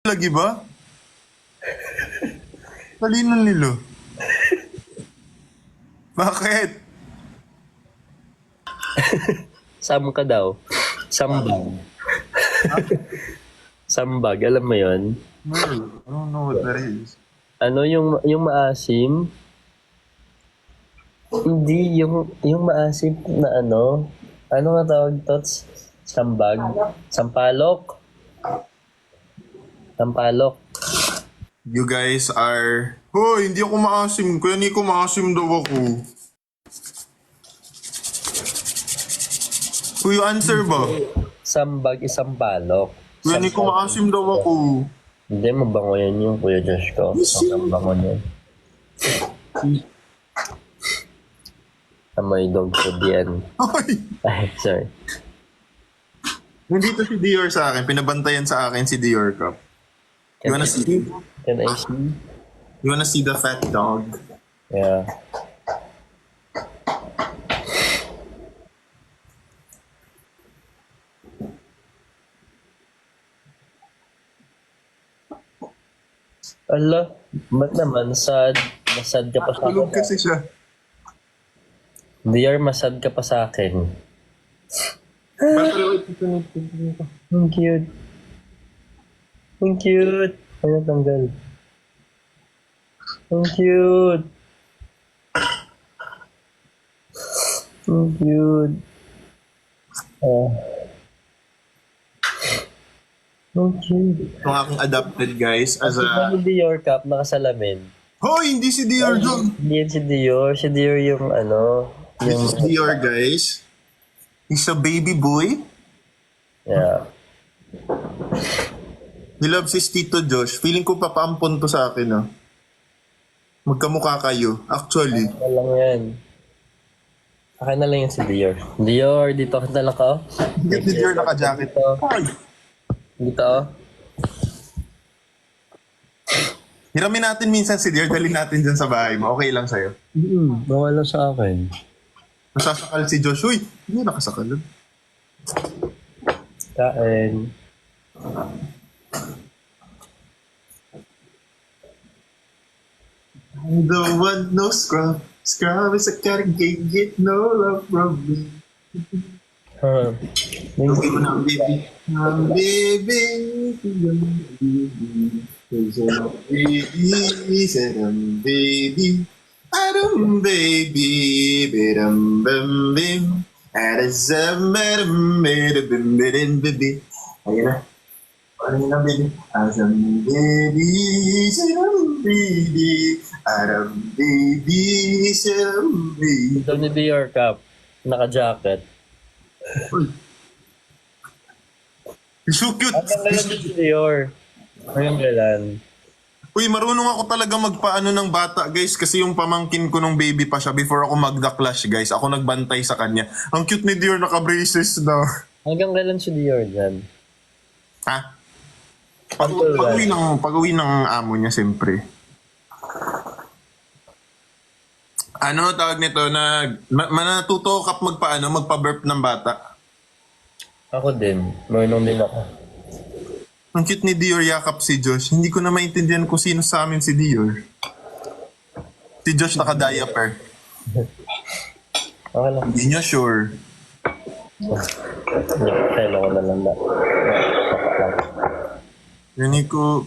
Lagi ba? Talino nilo. Bakit? Sam ka daw. Sambag. Sambag, alam mo yon? No, I don't know what that is. Ano yung maasim? Hindi, yung maasim na ano? Ano nga tawag to? Sambag? Sampalok? Sampalok. You guys are... Hoy, hindi ako maasim. Kuya Nico, maasim daw ako. Kuya, answer ba? Sambag is sampalok. Kuya Nico, maasim daw ako. Hindi, mabango yan yung Kuya Josh ko. Ang bango niya. Amoy dog food yan. Hoy! Ay, sorry. Nandito si Dior sa akin. Pinabantayan sa akin si Dior Cup. You wanna see? Can I see? You wanna see the fat dog? Yeah. Ala, ba't naman sad? Masad ka pa sa Tulog akin. kasi siya. Dear, masad ka pa sa akin. Ang cute. Ang cute. Ay, natanggal. Ang cute. Ang cute. Oh. Ang cute. Yung aking adopted guys as a... Ano Dior Cup, nakasalamin. Hoy, hindi si Dior dog. Hindi yan si Dior. Si Dior yung ano. This Yung, is Dior guys. He's a baby boy. yeah. He loves his Tito Josh. Feeling ko papampon to sa akin, ah. Magkamukha kayo. Actually. Ano lang yan. Akin na lang yan si Dior. Dior, dito ka na lang ka. Oh. Hindi si Dior naka-jacket. Dito. Ay! Dito oh. Hiramin natin minsan si Dior. Dalhin natin dyan sa bahay mo. Okay lang sa'yo. Nawala sa akin. Nasasakal si Josh. Uy! Hindi nakasakal. Kain. I'm the one, no scrub. Scrub is a cat and can't get no love from me. Huh. Okay mo na, baby. Baby. Baby. Adam baby. Bidam bam bim. Adazam madam bim bim baby. Ayun na. Ano na baby? Adam baby. Sadam baby. Adam baby. Sadam baby. Ito ni Dior Cup. Naka-jacket. He's so cute. Ang galan ni Dior. Ang galan. Uy, marunong ako talaga magpaano ng bata, guys, kasi yung pamangkin ko nung baby pa siya before ako magda-clash, guys. Ako nagbantay sa kanya. Ang cute ni Dior, naka-braces na. Hanggang galan si Dior dyan. Ha? Pag-uwi ng amo niya, siyempre. Ano tawag nito na manatuto ka magpa-burp ng bata. Ako din. Marunong din ako. Ang cute ni Dior, yakap si Josh. Hindi ko na maintindihan kung sino sa amin si Dior. Si Josh naka-diaper. Okay lang. Hindi niya sure. Kailan ko na lang na. Yun ko,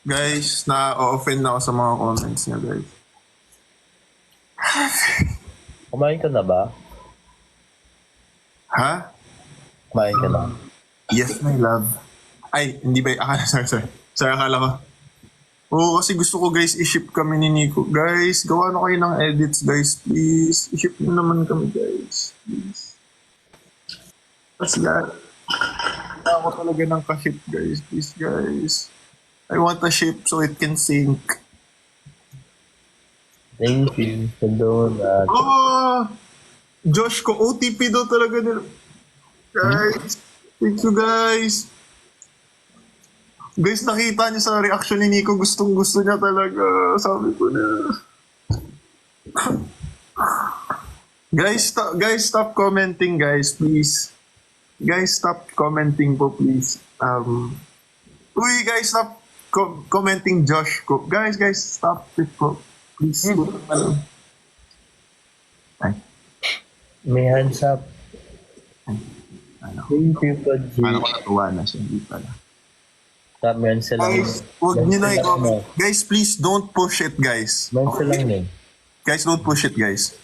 guys, na-offend na ako sa mga comments niya, guys. Kumain ka na ba? Ha? Kumain ka na. Yes, my love. Ay, hindi ba? Sorry. Sorry, akala ko. Oo, kasi gusto ko, guys, i-ship kami ni Nico. Guys, gawa na kayo ng edits, guys. Please, i-ship nyo naman kami, guys. Please. That's that. Ako talaga ng ka-ship, guys. Please, guys. I want a ship so it can sink. Thank you sa donut. Oh! Josh ko, OTP daw talaga nila. Guys, thank you guys. Guys, nakita niyo sa reaction ni Nico, gustong gusto niya talaga. Sabi ko na. Guys, stop commenting, guys, please. Guys, stop commenting po, please. Uy, guys, stop commenting Josh ko. Guys, stop it po. Please. Ay, May hands up. ano. Thank you, Pag G. Paano ko natuwa na siya? Hindi pala. Mensa lang. Guys, huwag nyo na Mensa lang, i-comment. no? Guys, please don't push it, guys. Mensa lang eh. Guys, don't push it, guys.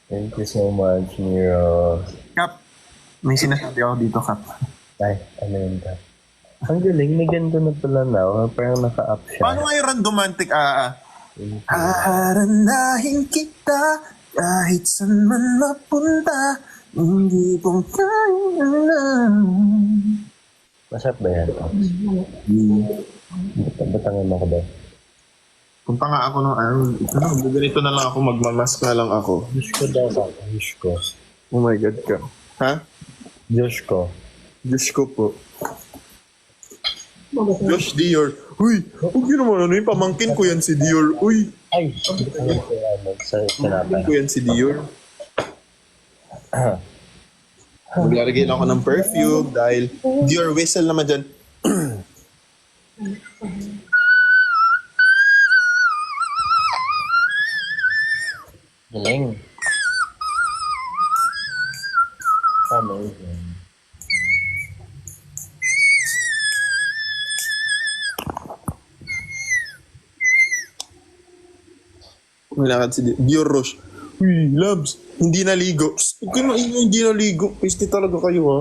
Thank you so much, Miro. Kap, may sinasabi ako dito, Kap. Ay, ano yun ka? Ang galing, may ganito na pala na. Parang naka-up siya. Paano nga yung randomantic? Aranahin kita kahit saan man mapunta. Hindi kong kaya alam. Masarap ba yan? Batangin mo ko ba? Punta nga ako ng ganito na lang ako, magmamask na lang ako. Diyos ko daw ka. Diyos ko. Oh my God ka. Ha? Diyos ko. Diyos ko po. Josh Dior. Uy, huwag yun naman ano yung pamangkin ko yan si Dior. Uy, Ay! Ano sa pamangkin ko yan si Dior. Maglalagay lang ako ng perfume dahil Dior whistle naman dyan. Galing. Amazing. Malakad si Dior Roche. Uy, Labs, hindi naligo. Psst, huwag kayo hindi naligo. Piste talaga kayo, ha?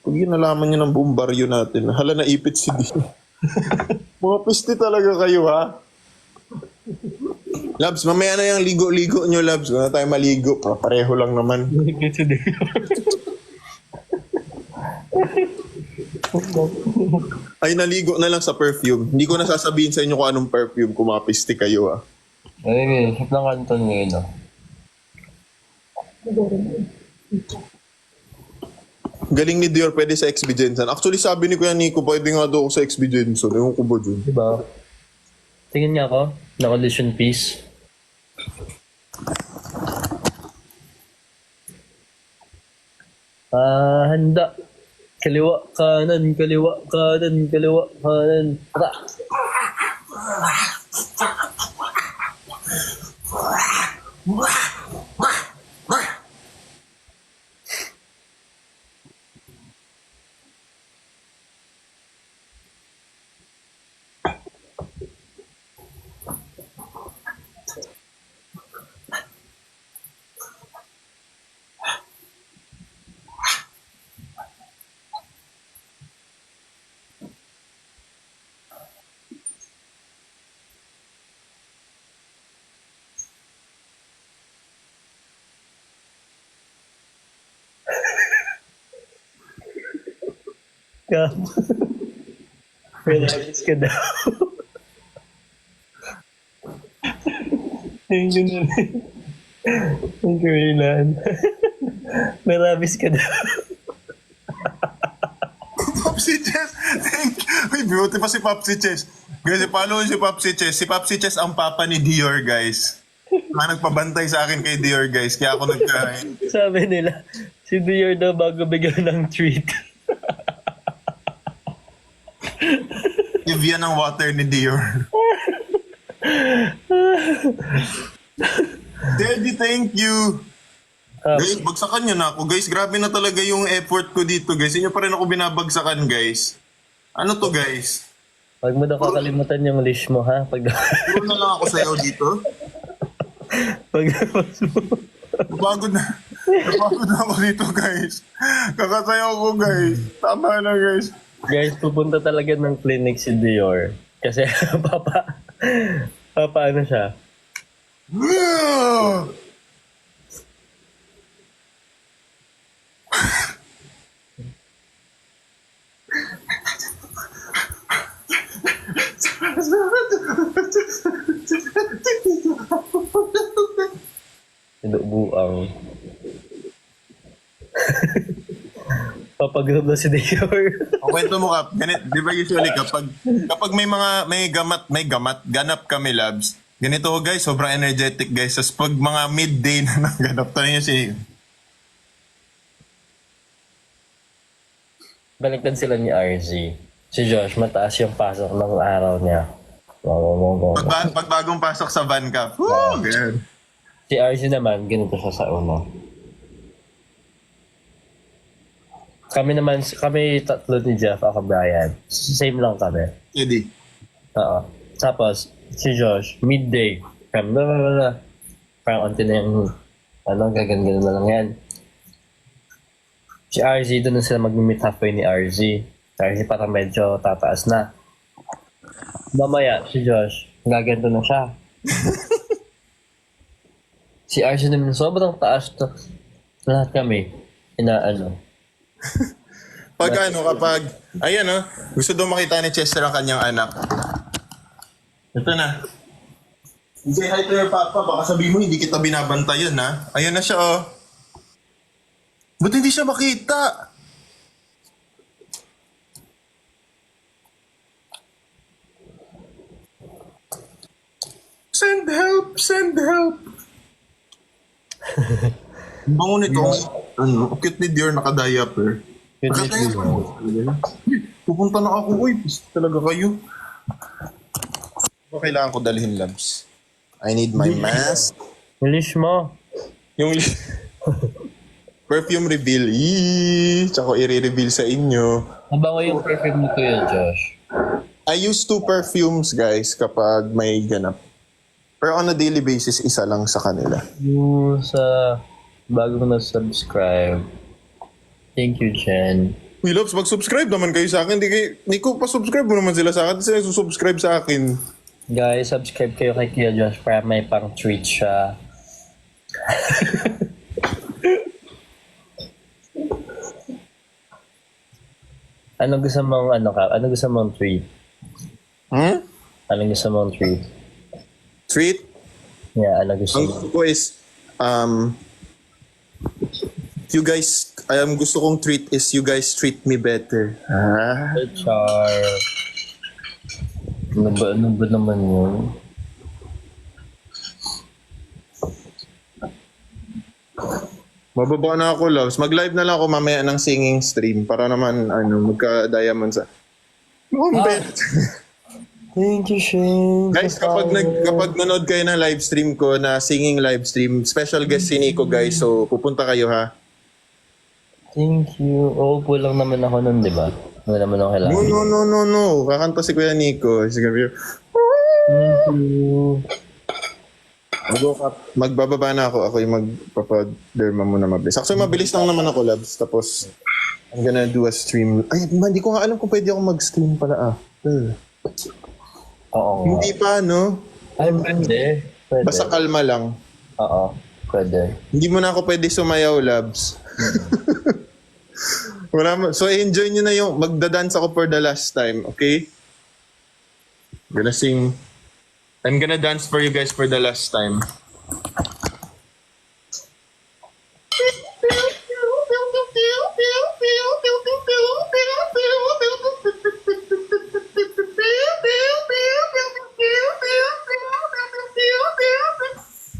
Pag yun, nalaman nyo ng buong baryo natin. Hala, naipit si Dior. Mga piste talaga kayo, ha? Labs, mamaya na yung ligo-ligo nyo, Labs. Kung na tayo maligo, pareho lang naman. Ay, naligo na lang sa perfume. Hindi ko nasasabihin sa inyo kung anong perfume kung mapiste kayo, ha? Ay, hip ng kanton ngayon, no? Galing ni Dior, pwede sa XB Jensen. Actually, sabi ni Kuya Nico, pwede nga daw ako sa XB Jensen. Ewan ko ba dun? Diba? Tingin niya ako. Na-condition piece. Handa. Kaliwa, kanan, kaliwa, kanan, kaliwa, kanan. Tara! Ka. Relax ka daw. Thank you na rin. Thank you, Rilan. May rabies ka daw. Popsi Chess! Thank you! Uy, beauty pa si Popsi Chess. Guys, follow si Popsi Chess. Si Popsi Chess ang papa ni Dior, guys. Nagpabantay sa akin kay Dior, guys. Kaya ako nagkain. Sabi nila, si Dior daw bago bigyan ng treat. Give yan ng water ni Dior. Daddy, thank you! Guys, bagsakan nyo na ako. Guys, grabe na talaga yung effort ko dito, guys. Inyo pa rin ako binabagsakan, guys. Ano to, guys? Huwag mo daw kakalimutan yung leash mo, ha? Pag Puro na lang ako sayaw dito. Napagod na. Napagod na ako dito, guys. Kakasayaw ko, guys. Tama na, guys. Guys, pupunta talaga ng clinic si Dior. Kasi papa ano siya? Inubuang. Papagrab na si Dior. Ang kwento mo, Kap, ganit, di ba usually kapag may ganap kami, Labs, ganito ho, guys, sobrang energetic, guys. Tapos pag mga midday na naganap, tayo niya si... Baliktad sila ni RZ. Si Josh, mataas yung pasok ng araw niya. Wow. Pag bagong pasok sa van ka, woo, ganyan. Si RC naman, ganito siya sa uno. Kami tatlo ni Jeff, ako Brian. Same lang kami. Eddie. Oo. Tapos, si Josh, midday. Parang onti na yung, gagan-gagan na lang yan. Si RZ, doon na sila mag-meet halfway ni RZ. Si RZ parang medyo tataas na. Mamaya, si Josh, gaganto na siya. Si RZ naman, sobrang taas to. Lahat kami, inaano. Kapag, ayan gusto daw makita ni Chester ang kanyang anak. Ito na. Say hi to your papa, baka sabihin mo hindi kita binabantayan ha. Ayun na siya Ba't hindi siya makita? Send help! Send help! Ang bango nito. Cute ni Dior naka-diaper. Pupunta na ako. Uy, talaga kayo. Kailangan ko dalhin, Labs. I need my mask. Bilis mo. Yung perfume reveal. Tsaka i-reveal sa inyo. Mabango yung perfume mo kuya, Josh. I use 2 perfumes, guys, kapag may ganap. Pero on a daily basis, isa lang sa kanila. Yung sa bago mo na-subscribe. Thank you, Jen. Uy, Loves, mag-subscribe naman kayo sa akin. Hindi ko pa-subscribe mo naman sila sa akin. Sila susubscribe sa akin. Guys, subscribe kayo kay Kuya Josh para may pang-treat siya. Ano gusto mong treat? Anong gusto mong treat? Treat? Yeah, ano gusto Ang mo? gusto ko is, gusto kong treat is you guys treat me better. Char. Ano ba naman yun? Mababa na ako, Loves. Mag-live na lang ako mamaya ng singing stream para naman, magka-diamond sa... Thank you, Shane. Guys, kapag nanood kayo ng live stream ko na singing live stream, special guest si Nico, guys. So, pupunta kayo, ha? Thank you. Uupo lang naman ako nun, di ba? Wala naman ako kailangan. No. Kakanta si Kuya Nico. Sige, Thank you. magbababa na ako. Ako yung magpapag-derma muna mabilis. Actually, mabilis lang naman ako, Labs. Tapos, I'm gonna do a stream. Ay, hindi ko nga alam kung pwede ako mag-stream pala after. Oo nga. Hindi pa, no? Ay, pwede. Basta kalma lang. Oo, pwede. Hindi mo na ako pwede sumayaw, Labs. So, enjoy nyo na yung magda-dance ako for the last time, okay? I'm gonna dance for you guys for the last time.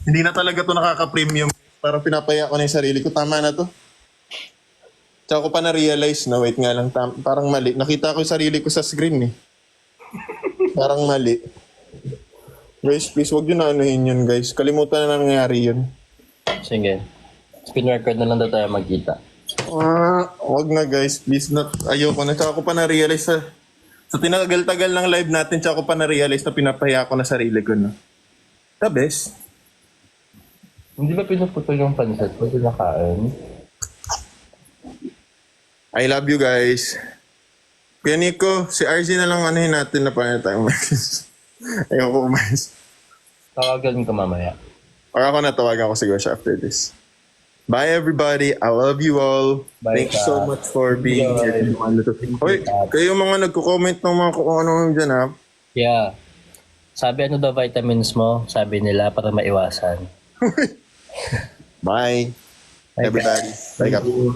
Hindi na talaga to nakaka-premium. Parang pinapaya ko na yung sarili ko. Tama na to. Tsaka ko pa na-realize na, wait nga lang, parang mali. Nakita ko yung sarili ko sa screen eh. Parang mali. Guys, please, wag yun na anuhin yun, guys. Kalimutan na nangyari yun. Sige. Spin record na lang daw tayo magkita. Wag na, guys. Please, ayoko na. Tsaka ko pa na-realize sa tinagal-tagal ng live natin, tsaka ko pa na-realize na pinapaya ko na sarili ko, no? The best. Hindi ba pinuputol yung pansit? Pwede nakain? I love you, guys. Kuya Nico, si RZ na lang anuhin natin na paano tayo umalis. Ayoko umalis. Tawagan ko mamaya. Or ako natawagan ko siguro siya after this. Bye, everybody. I love you all. Bye, Thanks so much for being here. Hoy, kayo mga nagko-comment ng mga kung ano dyan, ha? Yeah. Sabi ano daw vitamins mo? Sabi nila para maiwasan. Bye, everybody. Bye, Thank you.